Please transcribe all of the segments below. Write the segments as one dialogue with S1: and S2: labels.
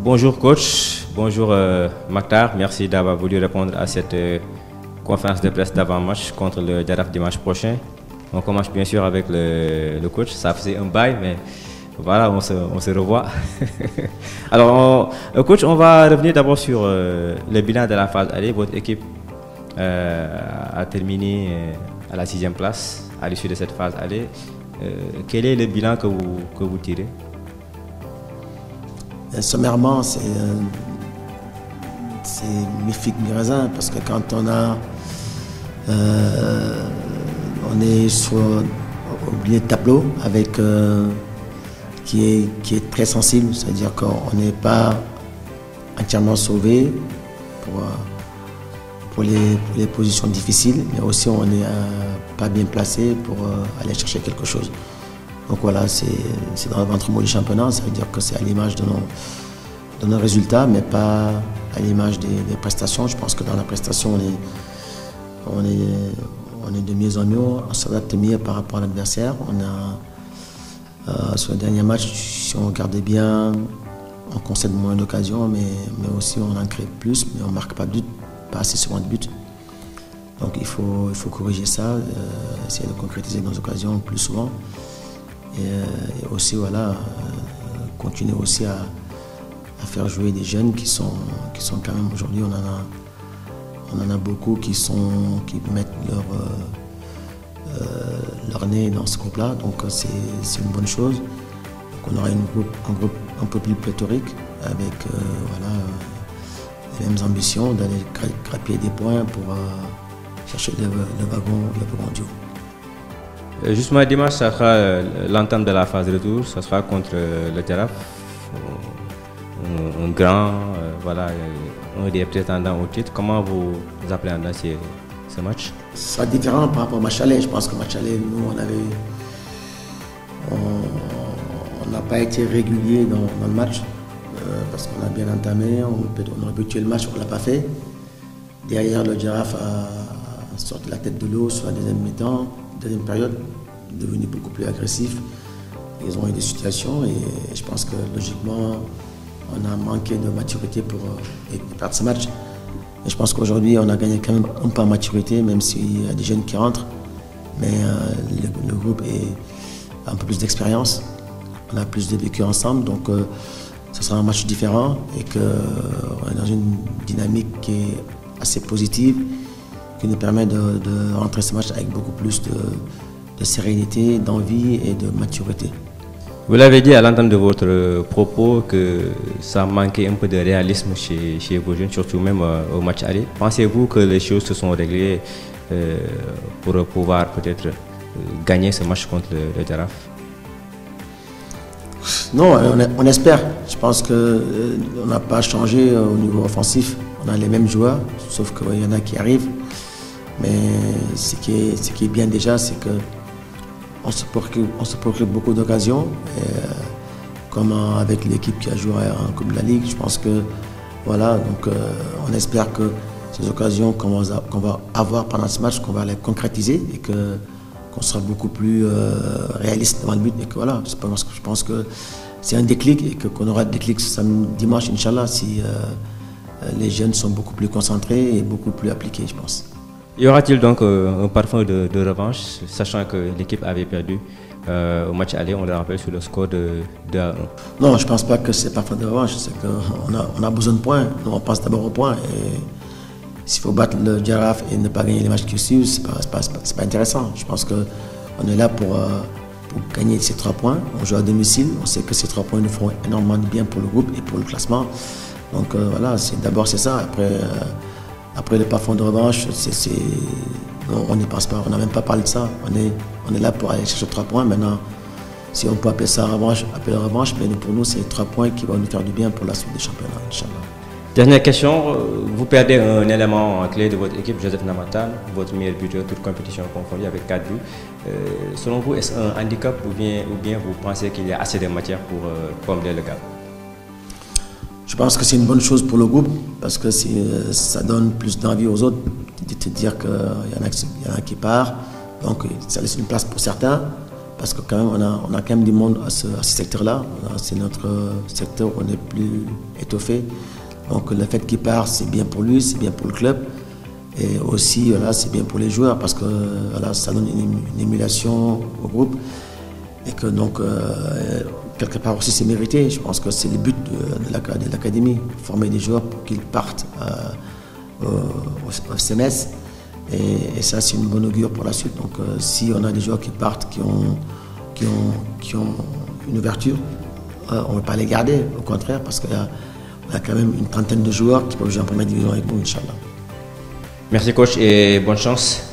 S1: Bonjour coach, bonjour Maktar, merci d'avoir voulu répondre à cette conférence de presse d'avant-match contre le Jaraaf dimanche prochain. On commence bien sûr avec le coach, ça faisait un bail mais voilà, on se revoit. Alors coach, on va revenir d'abord sur le bilan de la phase aller. Votre équipe a terminé à la 6e place à l'issue de cette phase aller. Quel est le bilan que vous tirez?
S2: Sommairement, c'est mi-figue mi-raisin parce que quand on est au milieu de tableau avec qui est très sensible, c'est-à-dire qu'on n'est pas entièrement sauvé pour les positions difficiles, mais aussi on n'est pas bien placé pour aller chercher quelque chose. Donc voilà, c'est dans le ventre mou du championnat, ça veut dire que c'est à l'image de nos résultats, mais pas à l'image des prestations. Je pense que dans la prestation, on est de mieux en mieux, on s'adapte mieux par rapport à l'adversaire. Sur le dernier match, si on regardait bien, on concède moins d'occasions, mais aussi on en crée plus, mais on ne marque pas assez souvent de buts. Donc il faut corriger ça, essayer de concrétiser nos occasions plus souvent. Et aussi voilà, continuer aussi à faire jouer des jeunes qui sont quand même aujourd'hui, on en a beaucoup qui mettent leur nez dans ce groupe-là, donc c'est une bonne chose. Donc on aura un groupe un peu plus pléthorique avec les mêmes ambitions d'aller grappiller des points pour chercher le wagon du haut.
S1: Justement, dimanche, ça sera l'entame de la phase retour, ça sera contre le Jaraaf, un grand, un des prétendants au titre. Comment vous appréhendez ce match?
S2: Ce sera différent par rapport au match aller. Je pense que match aller, nous, on n'a pas été régulier dans le match parce qu'on a bien entamé, on aurait pu tuer le match, on ne l'a pas fait. Derrière, le Jaraaf a sorti la tête de l'eau sur la deuxième période, devenu beaucoup plus agressif. Ils ont eu des situations et je pense que logiquement, on a manqué de maturité pour perdre ce match. Et je pense qu'aujourd'hui, on a gagné quand même un peu en maturité, même s'il y a des jeunes qui rentrent. Mais le groupe a un peu plus d'expérience. On a plus de vécu ensemble, donc ce sera un match différent et qu'on est dans une dynamique qui est assez positive, qui nous permet de rentrer ce match avec beaucoup plus de sérénité, d'envie et de maturité.
S1: Vous l'avez dit à l'entame de votre propos que ça manquait un peu de réalisme chez vos jeunes, surtout même au match aller. Pensez-vous que les choses se sont réglées pour pouvoir peut-être gagner ce match contre le Jaraaf?
S2: Non, on espère. Je pense qu'on n'a pas changé au niveau offensif. On a les mêmes joueurs, sauf qu'il y en a qui arrivent. Mais ce qui est bien déjà, c'est qu'on se procure beaucoup d'occasions. Comme avec l'équipe qui a joué en Coupe de la Ligue, je pense que voilà, donc on espère que ces occasions qu'on va avoir pendant ce match, qu'on va les concrétiser et qu'on sera beaucoup plus réaliste devant le but. Et que voilà, je pense que c'est un déclic et qu'on aura un déclic dimanche, Inch'Allah, si les jeunes sont beaucoup plus concentrés et beaucoup plus appliqués, je pense.
S1: Y aura-t-il donc un parfum de revanche, sachant que l'équipe avait perdu au match aller, on le rappelle, sur le score de 2-1?
S2: Non, je ne pense pas que c'est parfum de revanche, c'est qu'on a besoin de points. Nous, on pense d'abord aux points. Et s'il faut battre le Jaraaf et ne pas gagner les matchs qui suivent, ce n'est pas intéressant. Je pense qu'on est là pour gagner ces 3 points. On joue à domicile, on sait que ces 3 points nous feront énormément de bien pour le groupe et pour le classement. Donc voilà, d'abord c'est ça. Après le parfum de revanche, non, on n'y pense pas, on n'a même pas parlé de ça. On est là pour aller chercher 3 points. Maintenant, si on peut appeler ça revanche, mais pour nous, c'est 3 points qui vont nous faire du bien pour la suite du championnat, Inch'Allah.
S1: Dernière question, vous perdez un élément clé de votre équipe, Joseph Namatan, votre meilleur buteur, toute compétition confondue avec 4 buts. Selon vous, est-ce un handicap ou bien vous pensez qu'il y a assez de matière pour combler le gap?
S2: Je pense que c'est une bonne chose pour le groupe parce que ça donne plus d'envie aux autres de te dire qu'il y en a qui partent. Donc ça laisse une place pour certains. parce que quand même on a quand même du monde à ce secteur-là. C'est notre secteur où on est plus étoffé. Donc le fait qu'il part, c'est bien pour lui, c'est bien pour le club. Et aussi, voilà, c'est bien pour les joueurs parce que voilà, ça donne une émulation au groupe. Et que donc, quelque part aussi, c'est mérité. Je pense que c'est le but de l'académie, former des joueurs pour qu'ils partent au CMS. Et ça, c'est une bonne augure pour la suite. Donc, si on a des joueurs qui partent, qui ont une ouverture, on ne va pas les garder, au contraire, parce qu'il y a quand même une trentaine de joueurs qui peuvent jouer en première division avec nous, Inch'Allah.
S1: Merci coach et bonne chance.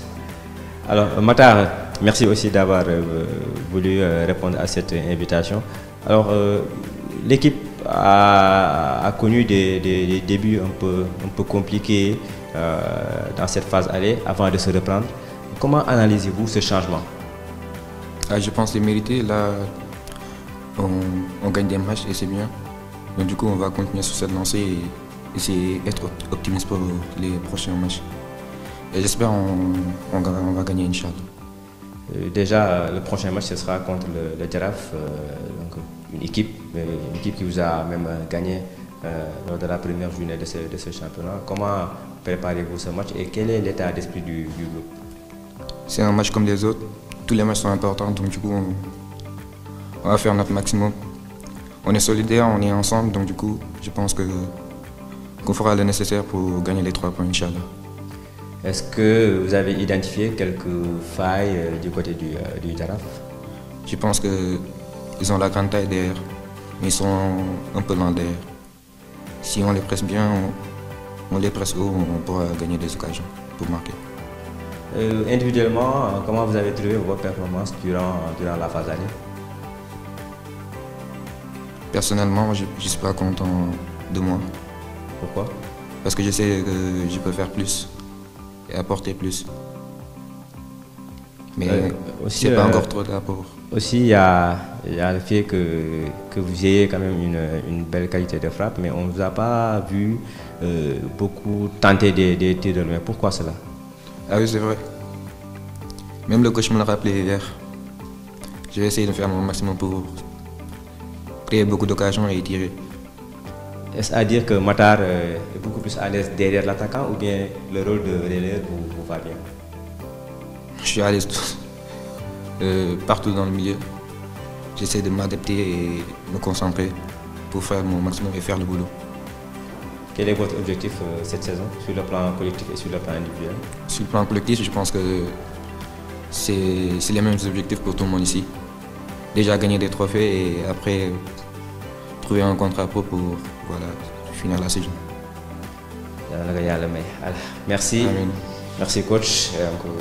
S1: Alors Matar, merci aussi d'avoir voulu répondre à cette invitation. Alors l'équipe a connu des débuts un peu compliqués dans cette phase aller avant de se reprendre. Comment analysez-vous ce changement?
S3: Je pense que c'est mérité. Là, on gagne des matchs et c'est bien. Donc du coup, on va continuer sur cette lancée et essayer d'être optimiste pour les prochains matchs. Et j'espère qu'on va gagner, Inch'Allah.
S1: Déjà, le prochain match, ce sera contre le Jaraf, donc une équipe qui vous a même gagné lors de la première journée de ce championnat. Comment préparez-vous ce match et quel est l'état d'esprit du groupe?
S3: C'est un match comme les autres. Tous les matchs sont importants, donc du coup, on va faire notre maximum. On est solidaires, on est ensemble, donc du coup, je pense qu'on fera le nécessaire pour gagner les 3 points, Inch'Allah.
S1: Est-ce que vous avez identifié quelques failles du côté du Jaraf?
S3: Je pense qu'ils ont la grande taille derrière, mais ils sont un peu lents derrière. Si on les presse bien, on les presse haut, on pourra gagner des occasions pour marquer.
S1: Individuellement, comment vous avez trouvé vos performances durant la phase aller?
S3: Personnellement, je ne suis pas content de moi.
S1: Pourquoi?
S3: Parce que je sais que je peux faire plus et apporter plus. Mais c'est pas encore trop tard pour...
S1: Aussi, il y a le fait que vous ayez quand même une belle qualité de frappe, mais on ne vous a pas vu beaucoup tenter des tirs de loin. Pourquoi cela?
S3: Ah oui, c'est vrai. Même le coach me l'a rappelé hier. Je vais essayer de faire mon maximum pour créer beaucoup d'occasions et tirer.
S1: Est-ce à dire que Matar est beaucoup plus à l'aise derrière l'attaquant ou bien le rôle de relayeur vous va bien?
S3: Je suis à l'aise partout dans le milieu. J'essaie de m'adapter et me concentrer pour faire mon maximum et faire le boulot.
S1: Quel est votre objectif cette saison sur le plan collectif et sur le plan individuel?
S3: Sur le plan collectif, je pense que c'est les mêmes objectifs pour tout le monde ici. Déjà gagner des trophées et après trouver un contrat pro pour voilà, finir la saison.
S1: Merci.
S3: Amen.
S1: Merci coach. Et encore